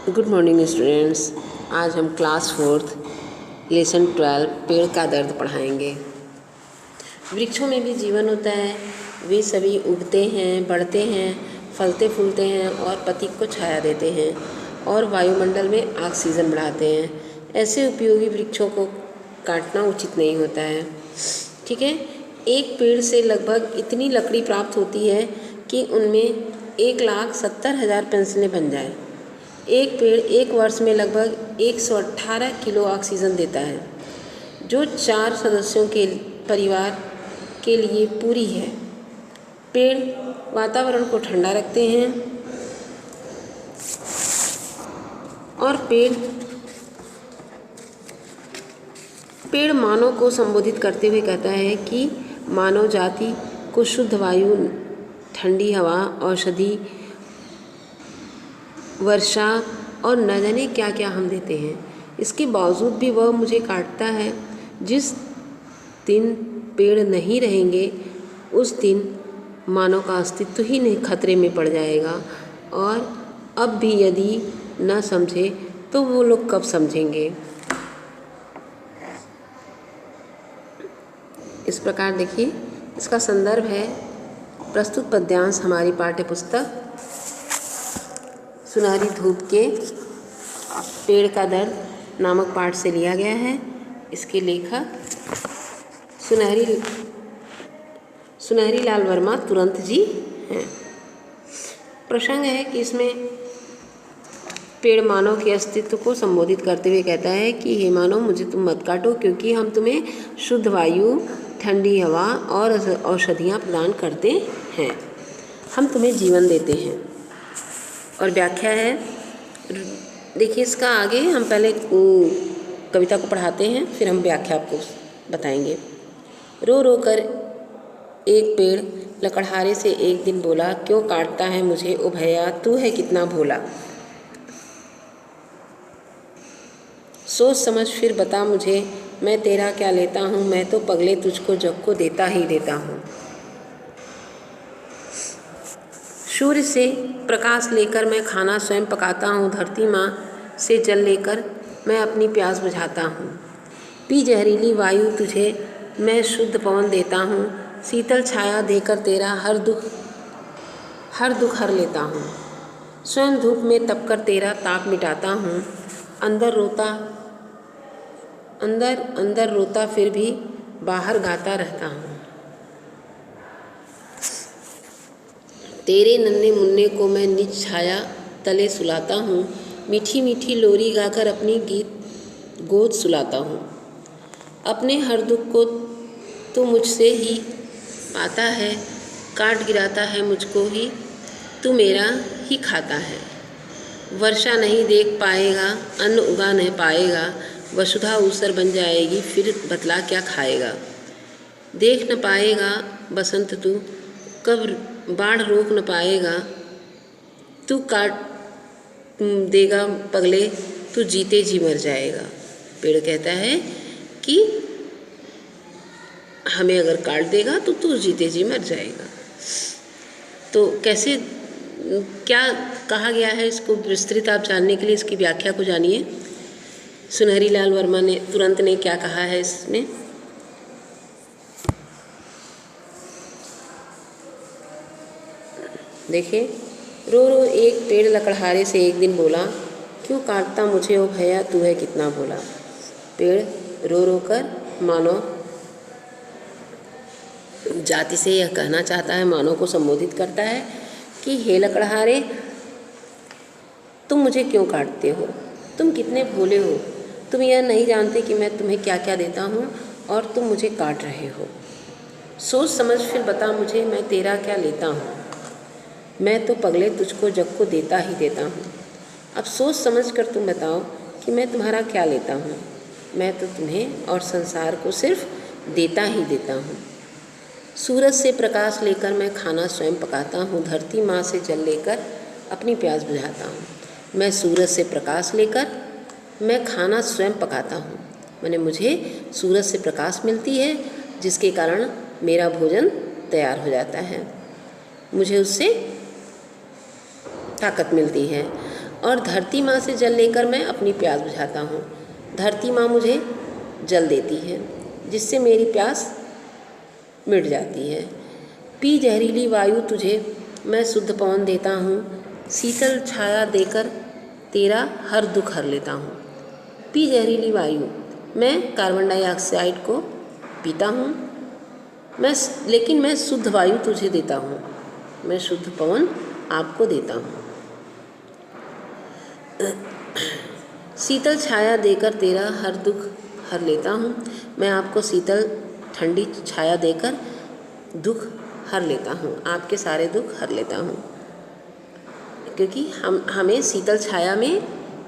Good morning students. आज हम class 4th lesson 12 पेड़ का दर्द पढ़ाएंगे। वृक्षों में भी जीवन होता है। वे सभी उगते हैं, बढ़ते हैं, फलते फूलते हैं और पत्ती को छाया देते हैं और वायुमंडल में ऑक्सीजन बढ़ाते हैं। ऐसे उपयोगी वृक्षों को काटना उचित नहीं होता है। ठीक है। एक पेड़ से लगभग इतनी लकड़ी प्राप्त होती है कि उनमें 1,70,000 पेंसिलें बन जाए। एक पेड़ एक वर्ष में लगभग 118 किलो ऑक्सीजन देता है, जो 4 सदस्यों के परिवार के लिए पूरी है। पेड़ वातावरण को ठंडा रखते हैं और पेड़ मानव को संबोधित करते हुए कहता है कि मानव जाति को शुद्ध वायु, ठंडी हवा, औषधि, वर्षा और न जाने क्या क्या हम देते हैं। इसके बावजूद भी वह मुझे काटता है। जिस दिन पेड़ नहीं रहेंगे उस दिन मानव का अस्तित्व ही नहीं खतरे में पड़ जाएगा। और अब भी यदि न समझे तो वो लोग कब समझेंगे। इस प्रकार देखिए, इसका संदर्भ है प्रस्तुत पद्यांश हमारी पाठ्य पुस्तक सुनहरी धूप के पेड़ का दर्द नामक पाठ से लिया गया है। इसके लेखक सुनहरी लाल वर्मा तुरंत जी हैं। प्रसंग है कि इसमें पेड़ मानव के अस्तित्व को संबोधित करते हुए कहता है कि हे मानव, मुझे तुम मत काटो, क्योंकि हम तुम्हें शुद्ध वायु, ठंडी हवा और औषधियाँ प्रदान करते हैं। हम तुम्हें जीवन देते हैं। और व्याख्या है, देखिए इसका आगे हम पहले कविता को पढ़ाते हैं, फिर हम व्याख्या आपको बताएंगे। रो रो कर एक पेड़ लकड़हारे से एक दिन बोला, क्यों काटता है मुझे ओ भैया, तू है कितना भोला। सोच समझ फिर बता मुझे, मैं तेरा क्या लेता हूँ, मैं तो पगले तुझको जग को देता ही देता हूँ। सूर्य से प्रकाश लेकर मैं खाना स्वयं पकाता हूँ, धरती माँ से जल लेकर मैं अपनी प्यास बुझाता हूँ। पी जहरीली वायु तुझे मैं शुद्ध पवन देता हूँ, शीतल छाया देकर तेरा हर दुख हर लेता हूँ। स्वयं धूप में तपकर तेरा ताप मिटाता हूँ, अंदर रोता फिर भी बाहर गाता रहता हूँ। तेरे नन्हे मुन्ने को मैं निज छाया तले सुलाता हूँ, मीठी मीठी लोरी गाकर अपनी गीत गोद सुलाता हूँ। अपने हर दुख को तो मुझसे ही पाता है, काट गिराता है मुझको ही, तू मेरा ही खाता है। वर्षा नहीं देख पाएगा, अन्न उगा नहीं पाएगा, वसुधा ऊसर बन जाएगी, फिर बतला क्या खाएगा। देख न पाएगा बसंत तू, कब बाढ़ रोक न पाएगा, तू काट देगा पगले, तू जीते जी मर जाएगा। पेड़ कहता है कि हमें अगर काट देगा तो तू जीते जी मर जाएगा। तो कैसे क्या कहा गया है, इसको विस्तृत आप जानने के लिए इसकी व्याख्या को जानिए। सुनहरी लाल वर्मा ने तुरंत ने क्या कहा है इसमें। देखिए, रो रो एक पेड़ लकड़हारे से एक दिन बोला, क्यों काटता मुझे ओ भैया, तू है कितना भोला। पेड़ रो रो कर मानव जाति से यह कहना चाहता है, मानव को संबोधित करता है कि हे लकड़हारे, तुम मुझे क्यों काटते हो, तुम कितने भोले हो, तुम यह नहीं जानते कि मैं तुम्हें क्या क्या देता हूँ और तुम मुझे काट रहे हो। सोच समझ फिर बता मुझे, मैं तेरा क्या लेता हूँ, मैं तो पगले तुझको जग को देता ही देता हूँ। अब सोच समझ कर तुम बताओ कि मैं तुम्हारा क्या लेता हूँ। मैं तो तुम्हें और संसार को सिर्फ देता ही देता हूँ। सूरज से प्रकाश लेकर मैं खाना स्वयं पकाता हूँ, धरती माँ से जल लेकर अपनी प्यास बुझाता हूँ। मैं सूरज से प्रकाश लेकर मैं खाना स्वयं पकाता हूँ, माने मुझे सूरज से प्रकाश मिलती है, जिसके कारण मेरा भोजन तैयार हो जाता है, मुझे उससे ताकत मिलती है। और धरती माँ से जल लेकर मैं अपनी प्यास बुझाता हूँ। धरती माँ मुझे जल देती है जिससे मेरी प्यास मिट जाती है। पी जहरीली वायु तुझे मैं शुद्ध पवन देता हूँ, शीतल छाया देकर तेरा हर दुख हर लेता हूँ। पी जहरीली वायु, मैं कार्बन डाइऑक्साइड को पीता हूँ, लेकिन मैं शुद्ध वायु तुझे देता हूँ, मैं शुद्ध पवन आपको देता हूँ। शीतल छाया देकर तेरा हर दुख हर लेता हूँ, मैं आपको शीतल ठंडी छाया देकर दुख हर लेता हूँ, आपके सारे दुख हर लेता हूँ। क्योंकि हमें शीतल छाया में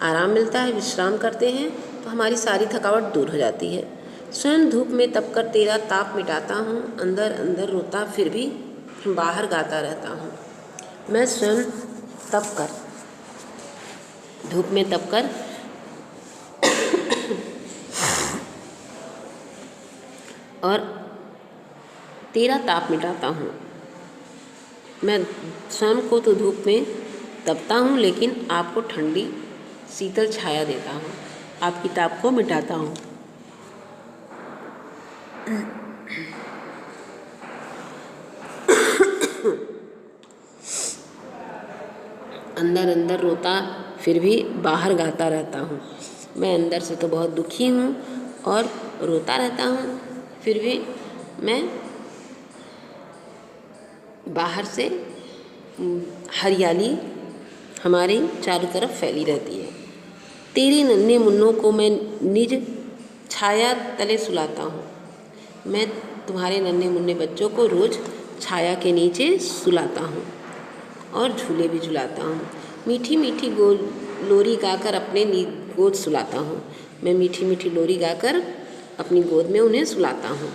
आराम मिलता है, विश्राम करते हैं तो हमारी सारी थकावट दूर हो जाती है। स्वयं धूप में तप कर तेरा ताप मिटाता हूँ, अंदर अंदर रोता फिर भी बाहर गाता रहता हूँ। मैं स्वयं तप कर, धूप में तप कर और तेरा ताप मिटाता हूँ। मैं स्वयं को तो धूप में तपता हूँ, लेकिन आपको ठंडी शीतल छाया देता हूँ, आपकी ताप को मिटाता हूँ। अंदर अंदर रोता फिर भी बाहर गाता रहता हूँ। मैं अंदर से तो बहुत दुखी हूँ और रोता रहता हूँ, फिर भी मैं बाहर से हरियाली हमारी चारों तरफ फैली रहती है। तेरे नन्हे मुन्नों को मैं निज छाया तले सुलाता हूँ। मैं तुम्हारे नन्हे मुन्ने बच्चों को रोज़ छाया के नीचे सुलाता हूँ और झूले भी झुलाता हूँ। मीठी मीठी लोरी गाकर अपने गोद सुलाता हूँ। मैं मीठी मीठी लोरी गाकर अपनी गोद में उन्हें सुलाता हूँ।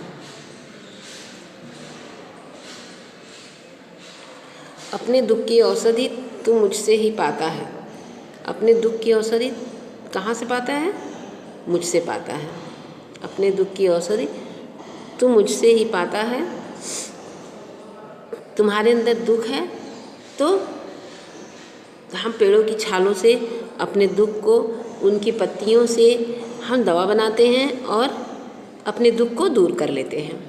अपने दुख की औषधि तू मुझसे ही पाता है। अपने दुख की औषधि कहाँ से पाता है? मुझसे पाता है। अपने दुख की औषधि तू मुझसे ही पाता है। तुम्हारे अंदर दुख है तो हम पेड़ों की छालों से अपने दुख को, उनकी पत्तियों से हम दवा बनाते हैं और अपने दुख को दूर कर लेते हैं।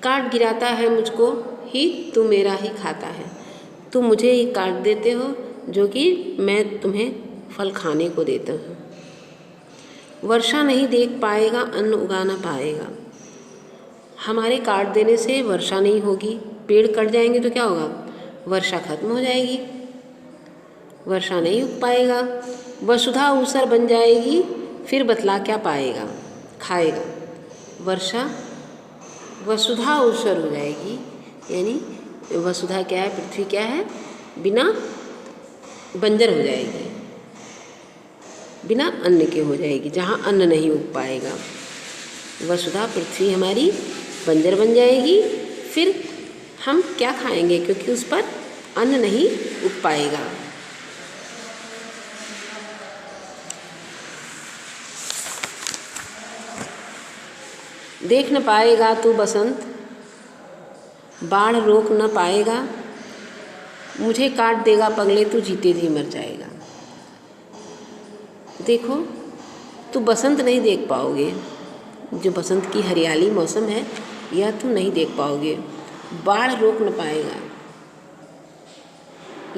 काट गिराता है मुझको ही तू मेरा ही खाता है। तुम मुझे ही काट देते हो जो कि मैं तुम्हें फल खाने को देता हूँ। वर्षा नहीं देख पाएगा, अन्न उगा ना पाएगा। हमारे काट देने से वर्षा नहीं होगी। पेड़ कट जाएंगे तो क्या होगा? वर्षा खत्म हो जाएगी, वर्षा नहीं उग पाएगा। वसुधा ऊसर बन जाएगी, फिर बतला क्या पाएगा, खाएगा। वर्षा वसुधा ऊसर हो जाएगी, यानी वसुधा क्या है? पृथ्वी क्या है? बिना बंजर हो जाएगी, बिना अन्न के हो जाएगी, जहाँ अन्न नहीं उग पाएगा। वसुधा पृथ्वी हमारी बंजर बन जाएगी, फिर हम क्या खाएंगे? क्योंकि उस पर अन्न नहीं उग पाएगा। देख न पाएगा तू बसंत, बाढ़ रोक न पाएगा। मुझे काट देगा पगले, तू जीते जी मर जाएगा। देखो, तू बसंत नहीं देख पाओगे, जो बसंत की हरियाली मौसम है यह तुम नहीं देख पाओगे। बाढ़ रोक न पाएगा,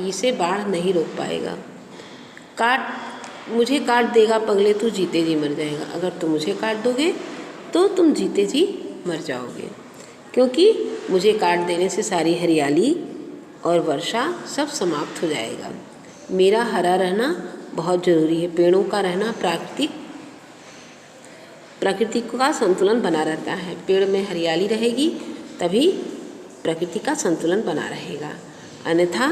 इसे बाढ़ नहीं रोक पाएगा। मुझे काट देगा पगले, तू जीते जी मर जाएगा। अगर तुम मुझे काट दोगे तो तुम जीते जी मर जाओगे, क्योंकि मुझे काट देने से सारी हरियाली और वर्षा सब समाप्त हो जाएगा। मेरा हरा रहना बहुत ज़रूरी है। पेड़ों का रहना प्रकृति का संतुलन बना रहता है। पेड़ में हरियाली रहेगी तभी प्रकृति का संतुलन बना रहेगा, अन्यथा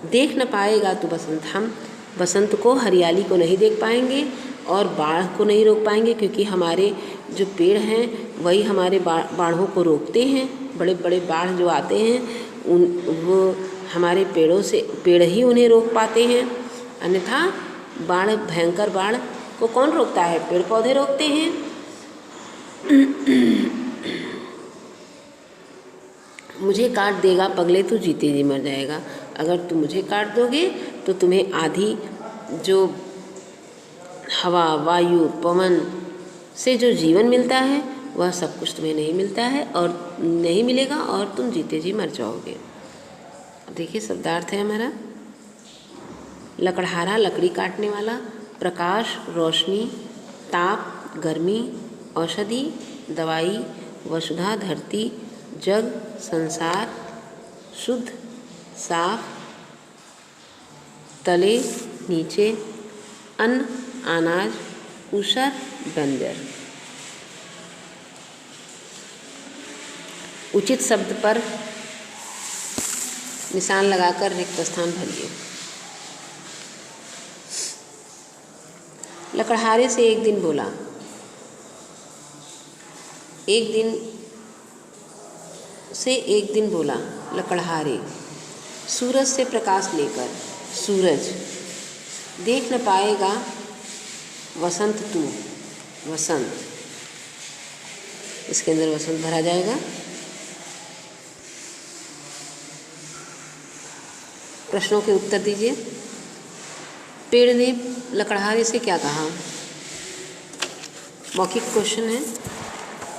देख न पाएगा तो बसंत। हम बसंत को, हरियाली को नहीं देख पाएंगे और बाढ़ को नहीं रोक पाएंगे, क्योंकि हमारे जो पेड़ हैं वही हमारे बाढ़ों को रोकते हैं। बड़े बड़े बाढ़ जो आते हैं वो हमारे पेड़ ही उन्हें रोक पाते हैं, अन्यथा बाढ़, भयंकर बाढ़ को कौन रोकता है? पेड़ पौधे रोकते हैं। मुझे काट देगा पगले, तू जीते जी मर जाएगा। अगर तुम मुझे काट दोगे तो तुम्हें आधी जो हवा, वायु, पवन से जो जीवन मिलता है वह सब कुछ तुम्हें नहीं मिलता है और नहीं मिलेगा और तुम जीते जी मर जाओगे। अब देखिए शब्दार्थ है हमारा। लकड़हारा लकड़ी काटने वाला, प्रकाश रोशनी, ताप गर्मी, औषधि दवाई, वसुधा धरती, जग संसार, शुद्ध साफ, तले नीचे, अन्न अनाज, ऊषर बंजर। उचित शब्द पर निशान लगाकर रिक्त स्थान भरिए। लकड़हारे से एक दिन बोला, एक दिन बोला लकड़हारे, सूरज से प्रकाश लेकर। सूरज देख न पाएगा वसंत तू, वसंत, इसके अंदर वसंत भरा जाएगा। प्रश्नों के उत्तर दीजिए। पेड़ ने लकड़हारे से क्या कहा? मौखिक क्वेश्चन है,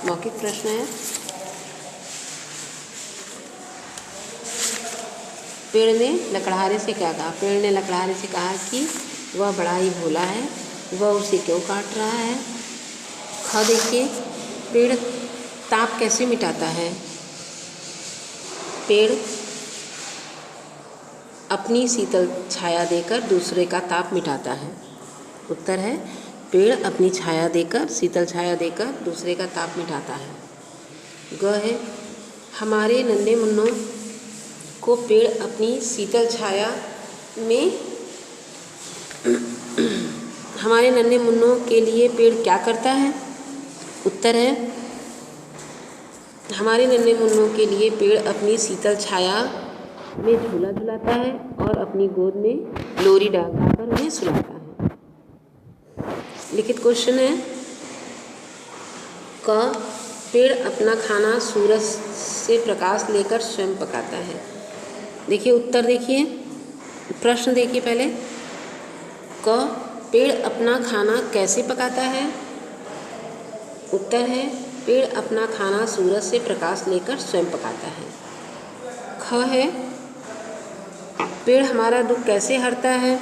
मौखिक प्रश्न है। पेड़ ने लकड़हारे से क्या कहा? पेड़ ने लकड़हारे से कहा कि वह बड़ा ही भोला है, वह उसे क्यों काट रहा है। ख देखिए, पेड़ ताप कैसे मिटाता है? पेड़ अपनी शीतल छाया देकर दूसरे का ताप मिटाता है। उत्तर है पेड़ अपनी छाया देकर, शीतल छाया देकर दूसरे का ताप मिटाता है। ग है, हमारे नन्हे मुन्नों को पेड़ अपनी शीतल छाया में हमारे नन्हे मुन्नों के लिए पेड़ क्या करता है? उत्तर है हमारे नन्हे मुन्नों के लिए पेड़ अपनी शीतल छाया में झूला झुलाता है और अपनी गोद में लोरी डालकर उन्हें सुलाता है। लिखित क्वेश्चन है। क, पेड़ अपना खाना सूरज से प्रकाश लेकर स्वयं पकाता है। देखिए उत्तर, देखिए प्रश्न देखिए पहले। क, पेड़ अपना खाना कैसे पकाता है? उत्तर है पेड़ अपना खाना सूरज से प्रकाश लेकर स्वयं पकाता है। ख है, पेड़ हमारा दुख कैसे हरता है?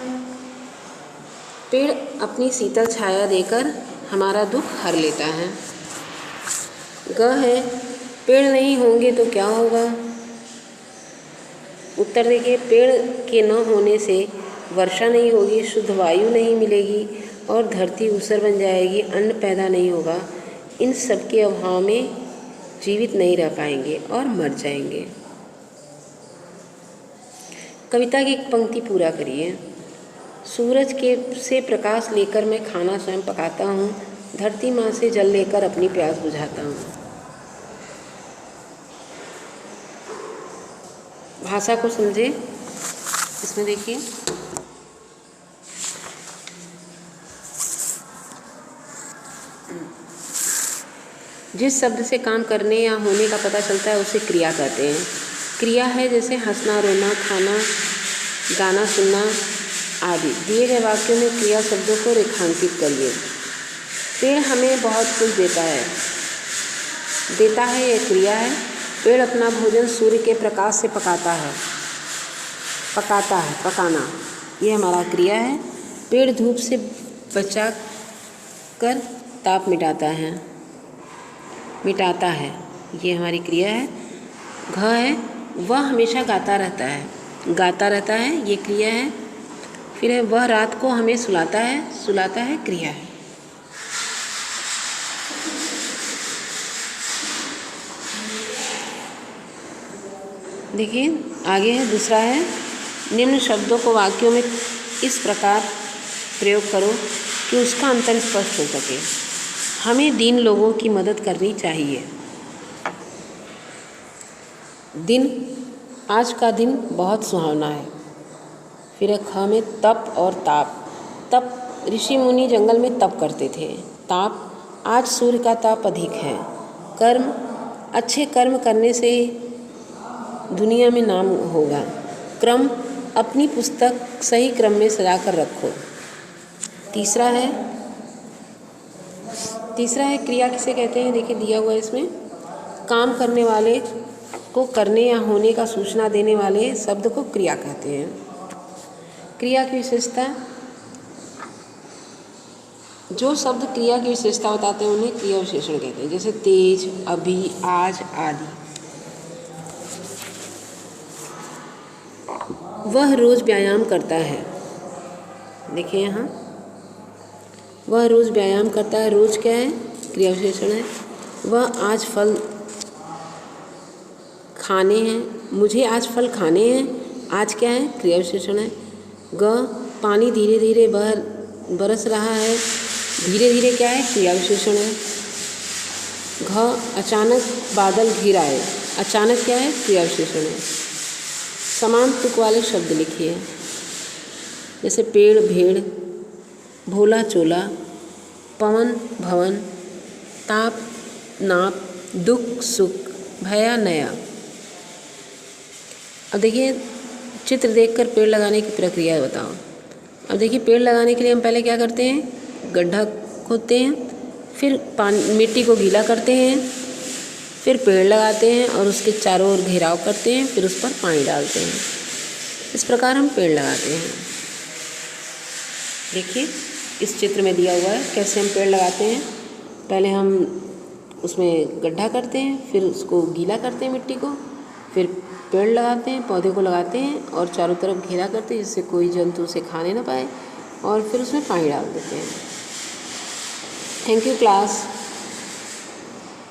पेड़ अपनी शीतल छाया देकर हमारा दुख हर लेता है। ग है, पेड़ नहीं होंगे तो क्या होगा? उत्तर देखिए, पेड़ के न होने से वर्षा नहीं होगी, शुद्ध वायु नहीं मिलेगी और धरती ऊसर बन जाएगी, अन्न पैदा नहीं होगा। इन सब के अभाव में जीवित नहीं रह पाएंगे और मर जाएंगे। कविता की एक पंक्ति पूरा करिए। सूरज के से प्रकाश लेकर मैं खाना स्वयं पकाता हूँ, धरती माँ से जल लेकर अपनी प्यास बुझाता हूँ। भाषा को समझे। इसमें देखिए, जिस शब्द से काम करने या होने का पता चलता है उसे क्रिया कहते हैं। क्रिया है जैसे हंसना, रोना, खाना, गाना, सुनना आदि। दिए गए वाक्यों में क्रिया शब्दों को रेखांकित करिए। पेड़ हमें बहुत कुछ देता है, यह क्रिया है। पेड़ अपना भोजन सूर्य के प्रकाश से पकाता है, पकाना, ये हमारा क्रिया है। पेड़ धूप से बचा कर ताप मिटाता है, ये हमारी क्रिया है। घ है, वह हमेशा गाता रहता है, ये क्रिया है। फिर है, वह रात को हमें सुलाता है, क्रिया है। देखिए आगे है, दूसरा है, निम्न शब्दों को वाक्यों में इस प्रकार प्रयोग करो कि उसका अंतर स्पष्ट हो सके। हमें दीन लोगों की मदद करनी चाहिए। आज का दिन बहुत सुहावना है। फिर ख में तप और ताप। तप, ऋषि मुनि जंगल में तप करते थे। ताप, आज सूर्य का ताप अधिक है। कर्म, अच्छे कर्म करने से दुनिया में नाम होगा। क्रम, अपनी पुस्तक सही क्रम में सजा कर रखो। तीसरा है क्रिया किसे कहते हैं। देखिए दिया हुआ है इसमें, काम करने वाले को करने या होने का सूचना देने वाले शब्द को क्रिया कहते हैं। क्रिया की विशेषता, जो शब्द क्रिया की विशेषता बताते हैं उन्हें क्रिया विशेषण कहते हैं। जैसे तेज, अभी, आज आदि। वह रोज व्यायाम करता है। देखिए यहाँ, वह रोज व्यायाम करता है। रोज क्या है, क्रिया विशेषण है। वह आज फल खाने हैं। मुझे आज फल खाने हैं। आज क्या है, क्रिया विशेषण है। पानी धीरे धीरे बरस रहा है। धीरे धीरे क्या है, क्रिया विशेषण है। अचानक बादल घिर आए। अचानक क्या है, क्रिया विशेषण है। समान तुक वाले शब्द लिखिए। जैसे पेड़ भेड़, भोला चोला, पवन भवन, ताप नाप, दुख सुख, भया नया। अब देखिए, चित्र देखकर पेड़ लगाने की प्रक्रिया बताओ। अब देखिए, पेड़ लगाने के लिए हम पहले क्या करते हैं, गड्ढा खोदते हैं, फिर मिट्टी को गीला करते हैं, फिर पेड़ लगाते हैं और उसके चारों ओर घेराव करते हैं, फिर उस पर पानी डालते हैं। इस प्रकार हम पेड़ लगाते हैं। देखिए इस चित्र में दिया हुआ है कैसे हम पेड़ लगाते हैं। पहले हम उसमें गड्ढा करते हैं, फिर उसको गीला करते हैं मिट्टी को, फिर पेड़ लगाते हैं, पौधे को लगाते हैं और चारों तरफ घेरा करते हैं जिससे कोई जंतु उसे खाने ना पाए, और फिर उसमें पानी डाल देते हैं। Thank you class.